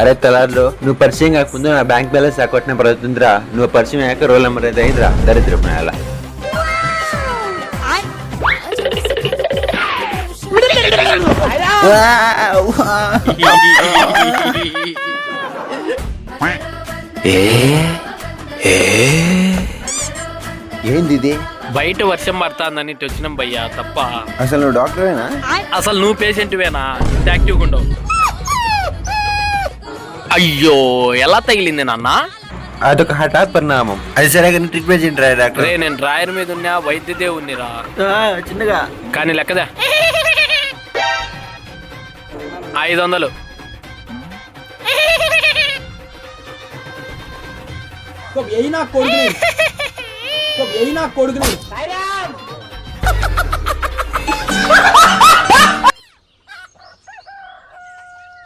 అరే తలార్లో నువ్వు పరిచయం కాకముందు నా బ్యాంక్ బ్యాలెన్స్ అకౌంట్ నెంబర్ అవుతుందిరా. నువ్వు పరిచయం అయ్యాక రోల్ నెంబర్ అయితే అయిందిరా. దరిద్రం అలా ఏంది ఇది? బయట వర్షం పడుతుందని వచ్చినాం భయ్యా తప్ప. అసలు నువ్వు డాక్టరేనా? అసలు నువ్వు పేషెంట్వేనా? యాక్టివ్గా ఉండవు. అయ్యో ఎలా తగిలింది నాన్న? అదొక హఠాత్ పరిణామం. అది సరే కానీ ట్రీట్మెంట్ ఏంటి డాక్టర్? రే నేను డ్రాయర్ మీద ఉన్నా, వైద్యదే ఉన్నిరా. చిన్నగా కానీ లెక్కదా 500. यही ना कोड नहीं, यही ना कोड नहीं।